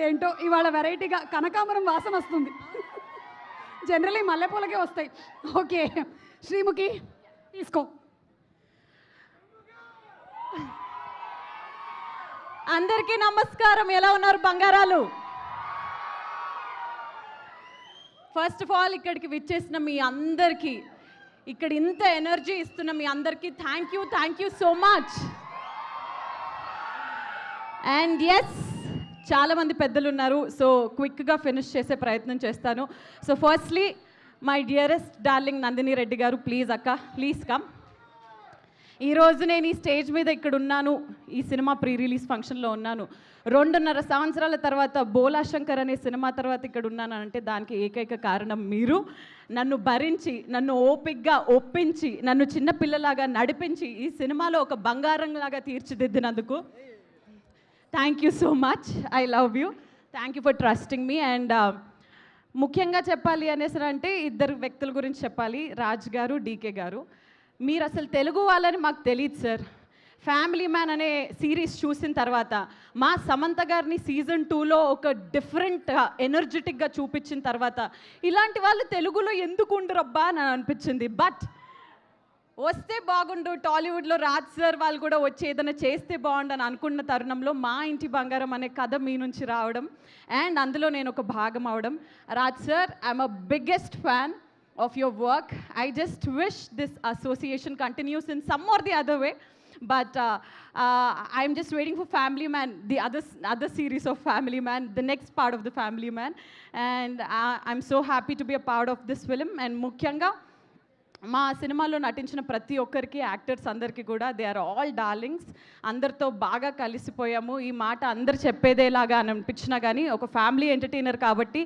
ఏంటో ఇవాళ వెరైటీగా కనకాంబరం వాసన వస్తుంది. జనరలీ మల్లెపూలకే వస్తాయి. ఓకే శ్రీముఖి తీసుకో. అందరికీ నమస్కారం. ఎలా ఉన్నారు బంగారాలు? ఫస్ట్ ఆఫ్ ఆల్ ఇక్కడికి విచ్చేసిన మీ అందరికీ, ఇక్కడ ఇంత ఎనర్జీ ఇస్తున్న మీ అందరికీ thank you so much. And yes, చాలామంది పెద్దలు ఉన్నారు, సో క్విక్గా ఫినిష్ చేసే ప్రయత్నం చేస్తాను. So firstly my dearest darling Nandini Reddy గారు, ప్లీజ్ అక్క, ప్లీజ్ కమ్. ఈరోజు నేను ఈ స్టేజ్ మీద ఇక్కడ ఉన్నాను, ఈ సినిమా ప్రీ రిలీజ్ ఫంక్షన్లో ఉన్నాను. 2.5 సంవత్సరాల తర్వాత బోలా శంకర్ అనే సినిమా తర్వాత ఇక్కడ ఉన్నాను అంటే దానికి ఏకైక కారణం మీరు. నన్ను భరించి, నన్ను ఓపిక్గా ఒప్పించి, నన్ను చిన్నపిల్లలాగా నడిపించి ఈ సినిమాలో ఒక బంగారంలాగా తీర్చిదిద్దినందుకు thank you so much. I love you. Thank you for trusting me. And ముఖ్యంగా చెప్పాలి అనేసి అంటే ఇద్దరు వ్యక్తుల గురించి చెప్పాలి, రాజ్ గారు, డీకే గారు. మీరు అసలు తెలుగు వాళ్ళని మాకు తెలియదు సార్. ఫ్యామిలీ మ్యాన్ అనే సిరీస్ చూసిన తర్వాత మా సమంత గారిని సీజన్ 2లో ఒక డిఫరెంట్ ఎనర్జెటిక్గా చూపించిన తర్వాత ఇలాంటి వాళ్ళు తెలుగులో ఎందుకు ఉండరబ్బా అని అనిపించింది. బట్ వస్తే బాగుండు, టాలీవుడ్లో రాజ్ సార్ వాళ్ళు కూడా వచ్చి ఏదైనా చేస్తే బాగుండు అని అనుకున్న తరుణంలో మా ఇంటి బంగారం అనే కథ మీ నుంచి రావడం అండ్ అందులో నేను ఒక భాగం అవడం. Raj sir, I'm a biggest fan of your work. I just wish this association continues in some or the other way, but I'm just waiting for Family Man, the other series of Family Man, the next part of the Family Man, and I'm so happy to be a part of this film. And ముఖ్యంగా మా సినిమాలో నటించిన ప్రతి ఒక్కరికి, actors అందరికీ కూడా they are all darlings. అందరితో బాగా కలిసిపోయాము. ఈ మాట అందరు చెప్పేదేలాగా అని అనిపించినా కానీ ఒక ఫ్యామిలీ ఎంటర్టైనర్ కాబట్టి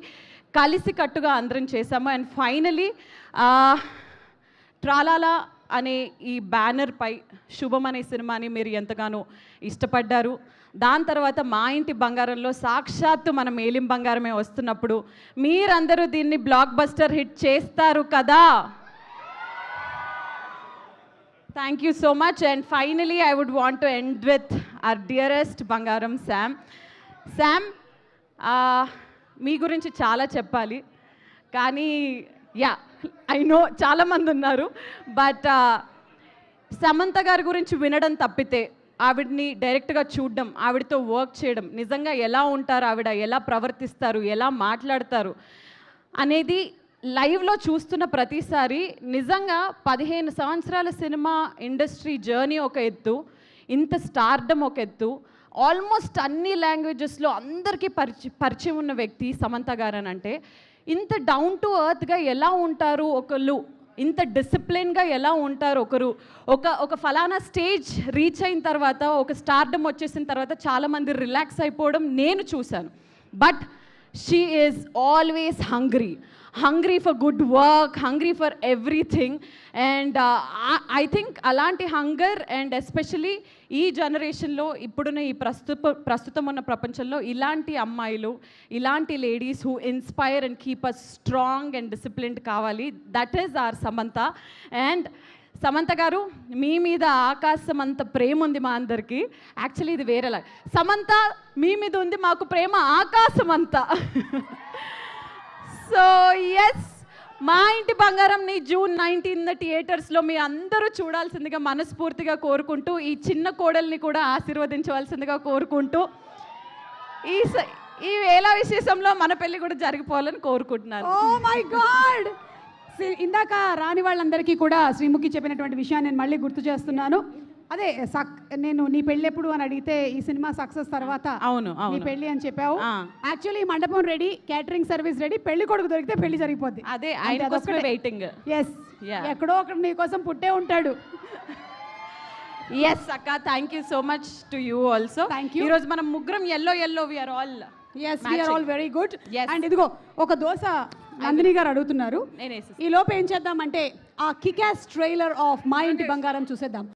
కలిసి కట్టుగా అందరం చేశాము. అండ్ ఫైనలీ ట్రాలాలా అనే ఈ బ్యానర్ పై శుభం అనే సినిమాని మీరు ఎంతగానో ఇష్టపడ్డారు. దాని తర్వాత మా ఇంటి బంగారంలో సాక్షాత్తు మన మేలిం బంగారమే వస్తున్నప్పుడు మీరందరూ దీన్ని బ్లాక్ బస్టర్ హిట్ చేస్తారు కదా. Thank you so much. And finally, I would want to end with our dearest Bangaram, Sam. Sam, మీ గురించి చాలా చెప్పాలి కానీ ఐ నో చాలామంది ఉన్నారు, బట్ సమంత గారి గురించి వినడం తప్పితే ఆవిడని డైరెక్ట్గా చూడడం, ఆవిడతో వర్క్ చేయడం, నిజంగా ఎలా ఉంటారు, ఆవిడ ఎలా ప్రవర్తిస్తారు, ఎలా మాట్లాడతారు అనేది లైవ్లో చూస్తున్న ప్రతిసారి నిజంగా 15 సంవత్సరాల సినిమా ఇండస్ట్రీ జర్నీ ఒక ఎత్తు, ఇంత స్టార్డమ్ ఒక ఎత్తు, ఆల్మోస్ట్ అన్ని లాంగ్వేజెస్లో అందరికీ పరిచయం ఉన్న వ్యక్తి సమంత గారు అని అంటే ఇంత డౌన్ టు ఎర్త్గా ఎలా ఉంటారు ఒకళ్ళు, ఇంత డిసిప్లిన్గా ఎలా ఉంటారు ఒకరు, ఒక ఫలానా స్టేజ్ రీచ్ అయిన తర్వాత, ఒక స్టార్డమ్ వచ్చేసిన తర్వాత చాలామంది రిలాక్స్ అయిపోవడం నేను చూశాను. But she is always hungry for good work, hungry for everything, and I think అలాంటి హంగర్ అండ్ ఎస్పెషలీ ఈ జనరేషన్లో ఇప్పుడున్న ఈ ప్రస్తుతం ఉన్న ప్రపంచంలో ఇలాంటి అమ్మాయిలు, ఇలాంటి ladies who inspire and keep us strong and disciplined కావాలి. That is our Samantha. And Samantha గారు, మీ మీద ఆకాశం అంత ప్రేమ ఉంది మా అందరికీ. యాక్చువల్లీ ఇది వేరేలా, సమంత మీ మీద ఉంది, మాకు ప్రేమ ఆకాశం అంతా. సో ఎస్, మా ఇంటి బంగారంని June 19 థియేటర్స్లో మీ అందరూ చూడాల్సిందిగా మనస్ఫూర్తిగా కోరుకుంటూ, ఈ చిన్న కోడల్ని కూడా ఆశీర్వదించవలసిందిగా కోరుకుంటూ, ఈ వేళ విశేషంలో మన పెళ్ళి కూడా జరిగిపోవాలని కోరుకుంటున్నాను. Oh my god! ఇందాక రాని వాళ్ళందరికీ కూడా శ్రీముఖి చెప్పినటువంటి విషయాన్ని నేను మళ్ళీ గుర్తు చేస్తున్నాను. అదే నేను నీ పెళ్ళి ఎప్పుడు అని అడిగితే ఈ సినిమా సక్సెస్ తర్వాత అవును నీ పెళ్ళి అని చెప్పావు. యాక్చువల్లీ మండపం రెడీ, క్యాటరింగ్ సర్వీస్ రెడీ, పెళ్లి కొడుకు దొరికితే పెళ్లి జరిగిపోద్ది. అదే ఆయన కోసమే వెయిటింగ్. ఎస్, ఎక్కడో ఒకడు నీ కోసం పుట్టే ఉంటాడు. ఎస్ అక్క, thank you so much to you also. Thank you. ఈరోజు మనం ముగ్గురం yellow we are all very good. And ఇదిగో ఒక దోశ నందిని గారు అడుగుతున్నారు. ఈ లోపు ఏం చేద్దామంటే ఆ కిక్ యాస్ ట్రైలర్ ఆఫ్ మా ఇంటి బంగారం చూసేద్దాం.